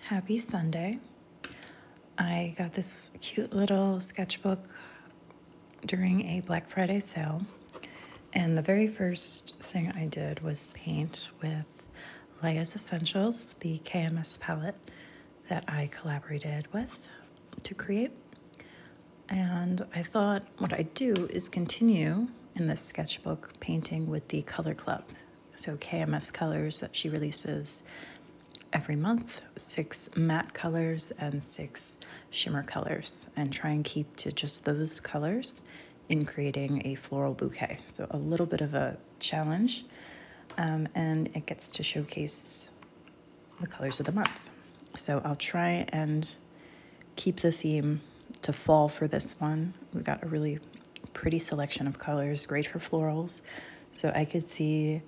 Happy Sunday. I got this cute little sketchbook during a Black Friday sale, and the very first thing I did was paint with Leia's Essentials, the KMS palette that I collaborated with to create. And I thought what I'd do is continue in this sketchbook painting with the Color Club. So KMS colors that she releases every month, 6 matte colors and 6 shimmer colors, and try and keep to just those colors in creating a floral bouquet. So a little bit of a challenge, and it gets to showcase the colors of the month. So I'll try and keep the theme to fall for this one. We got a really pretty selection of colors, great for florals. So I could see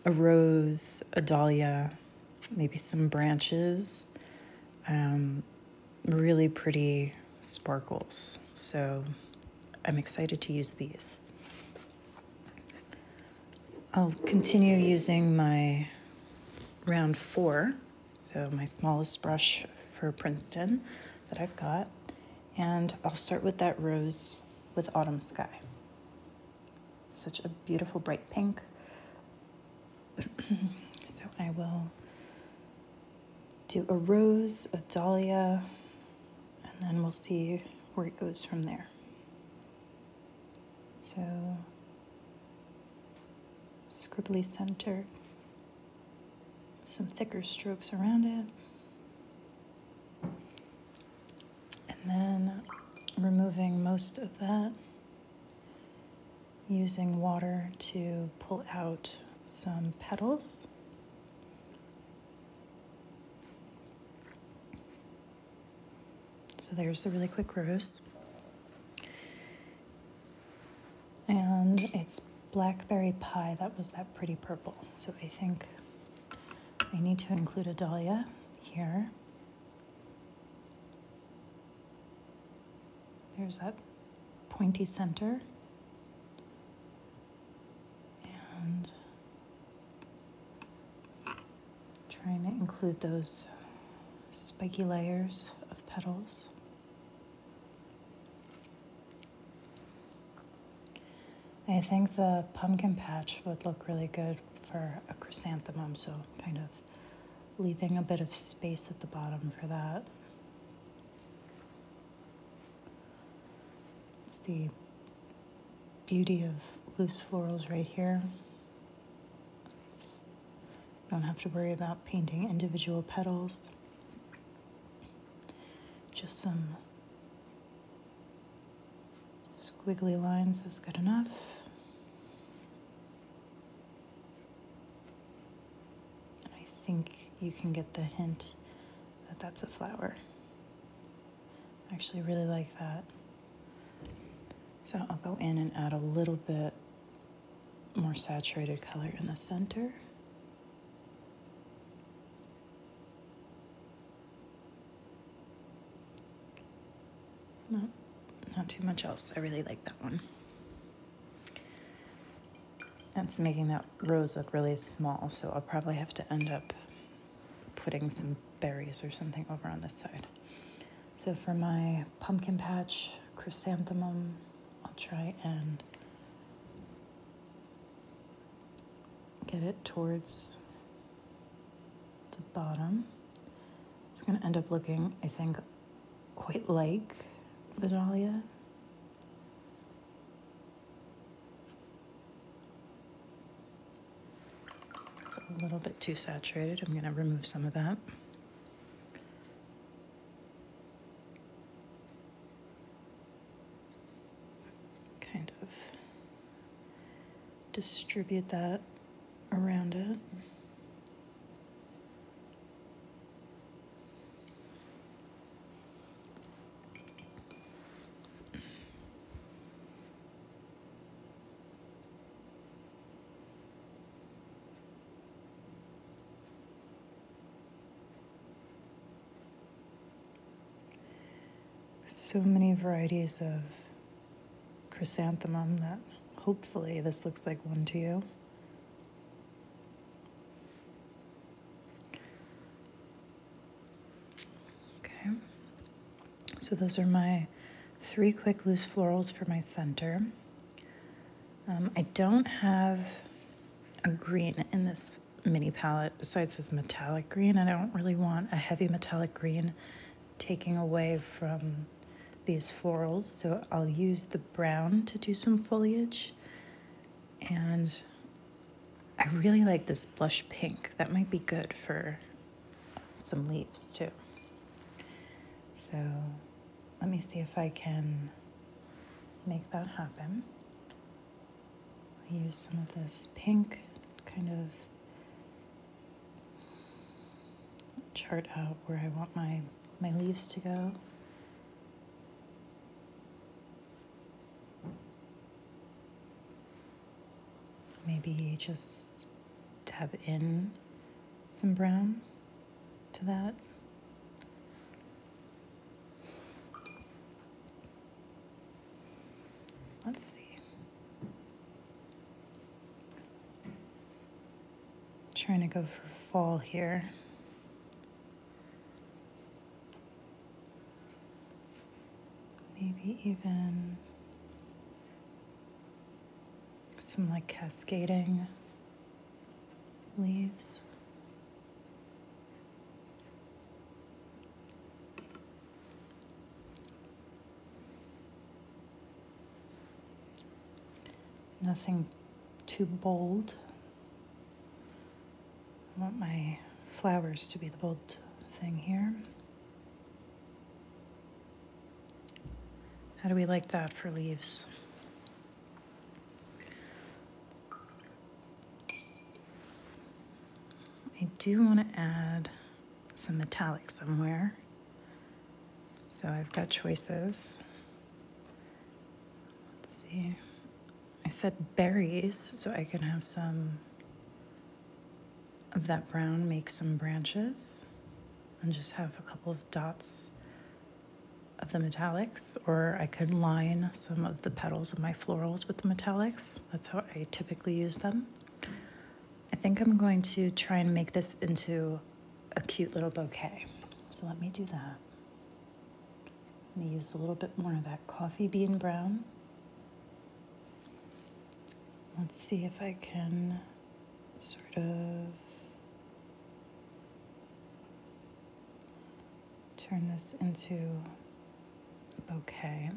a rose, a dahlia, maybe some branches, really pretty sparkles. So I'm excited to use these. I'll continue using my round 4, so my smallest brush for Princeton that I've got, and I'll start with that rose with Autumn Sky. Such a beautiful bright pink. So I will do a rose, a dahlia, and then we'll see where it goes from there. So, scribbly center, some thicker strokes around it, and then removing most of that, using water to pull out some petals. So there's the really quick rose. And it's blackberry pie, that was that pretty purple. So I think I need to include a dahlia here. There's that pointy center. And trying to include those spiky layers of petals. I think the pumpkin patch would look really good for a chrysanthemum, so kind of leaving a bit of space at the bottom for that. It's the beauty of loose florals right here. Don't have to worry about painting individual petals. Just some squiggly lines is good enough. And I think you can get the hint that that's a flower. I actually really like that. So I'll go in and add a little bit more saturated color in the center. No, not too much else. I really like that one. It's making that rose look really small, so I'll probably have to end up putting some berries or something over on this side. So for my pumpkin patch chrysanthemum, I'll try and get it towards the bottom. It's going to end up looking, I think, quite like the dahlia. It's a little bit too saturated. I'm going to remove some of that. Kind of distribute that around it. So many varieties of chrysanthemum that hopefully this looks like one to you. So those are my 3 quick loose florals for my center. I don't have a green in this mini palette besides this metallic green. I don't really want a heavy metallic green taking away from these florals, so I'll use the brown to do some foliage. And I really like this blush pink. That might be good for some leaves too. So let me see if I can make that happen. I'll use some of this pink, kind of chart out where I want my leaves to go. Maybe just dab in some brown to that. Let's see. Trying to go for fall here. Maybe even some like cascading leaves. Nothing too bold. I want my flowers to be the bold thing here. How do we like that for leaves? I do want to add some metallic somewhere. So I've got choices. Let's see. I said berries, so I can have some of that brown make some branches and just have a couple of dots of the metallics, or I could line some of the petals of my florals with the metallics. That's how I typically use them. I think I'm going to try and make this into a cute little bouquet. So let me do that. I'm gonna use a little bit more of that coffee bean brown. Let's see if I can sort of turn this into a bouquet.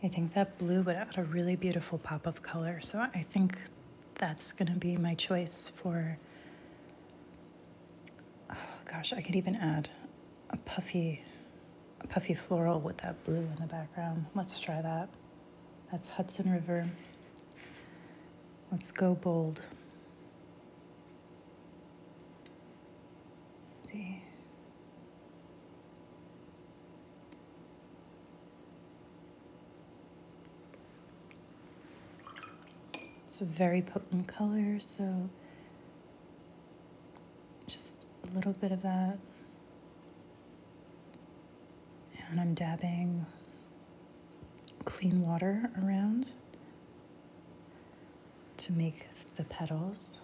I think that blue would add a really beautiful pop of color, so I think that's going to be my choice for, oh gosh, I could even add a puffy floral with that blue in the background. Let's try that. That's Hudson River. Let's go bold. Let's see. It's a very potent color, so just a little bit of that. And I'm dabbing clean water around to make the petals.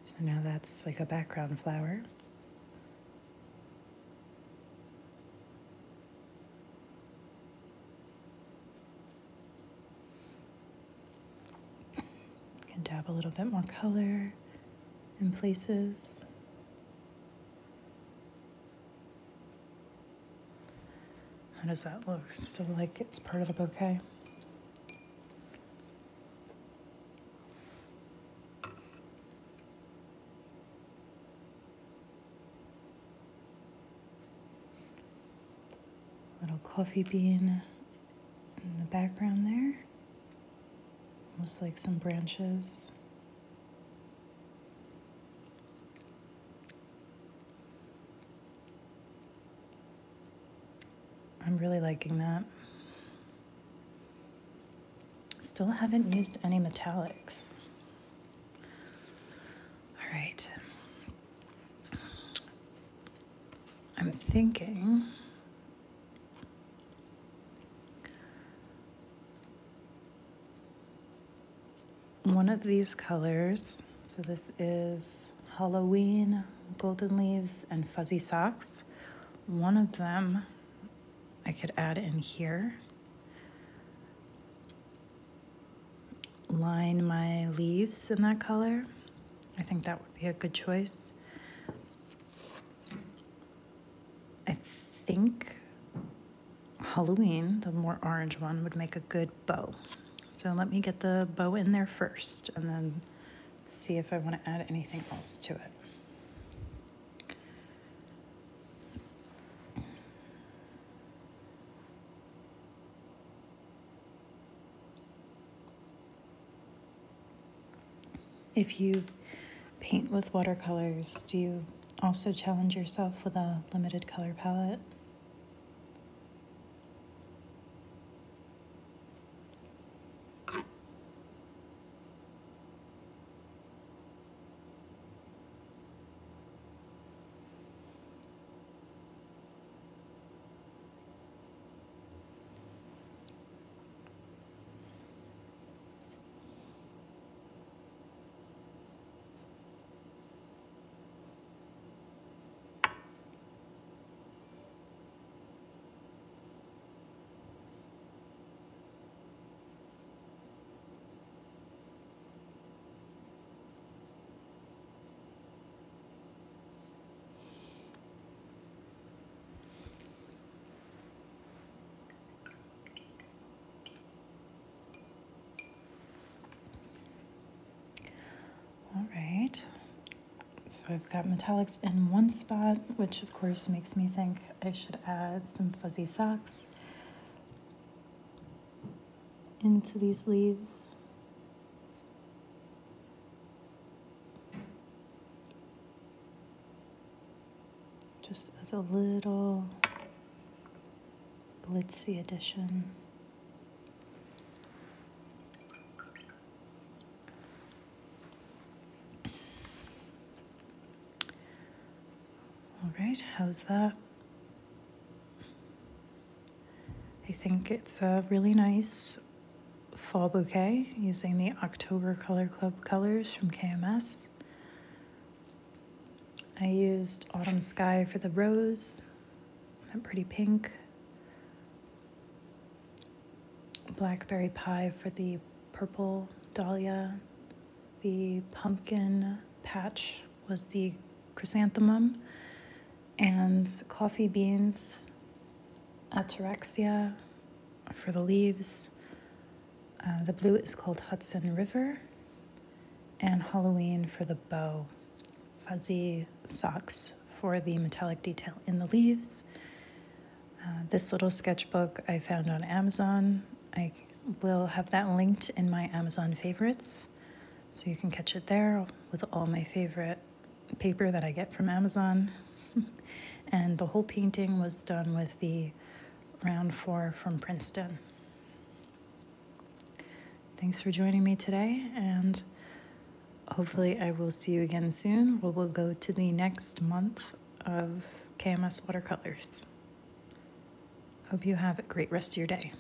So now that's like a background flower. You can dab a little bit more color in places. How does that look? Still like it's part of the bouquet? Little coffee bean in the background there. Almost like some branches. I'm really liking that. Still haven't used any metallics. All right. I'm thinking one of these colors, so this is Halloween, Golden Leaves, and Fuzzy Socks. One of them I could add in here. Line my leaves in that color. I think that would be a good choice. I think Halloween, the more orange one, would make a good bow. So let me get the bow in there first and then see if I want to add anything else to it. If you paint with watercolors, do you also challenge yourself with a limited color palette? All right, so I've got metallics in one spot, which of course makes me think I should add some fuzzy socks into these leaves. Just as a little glitzy addition. All right, how's that? I think it's a really nice fall bouquet using the October Color Club colors from KMS. I used Autumn Sky for the rose, that pretty pink. Blackberry Pie for the purple dahlia. The pumpkin patch was the chrysanthemum. And coffee beans, ataraxia for the leaves. The blue is called Hudson River. And Halloween for the bow. Fuzzy socks for the metallic detail in the leaves. This little sketchbook I found on Amazon. I will have that linked in my Amazon favorites, so you can catch it there with all my favorite paper that I get from Amazon. And the whole painting was done with the round 4 from Princeton. Thanks for joining me today, and hopefully I will see you again soon. We'll go to the next month of KMS Watercolors. Hope you have a great rest of your day.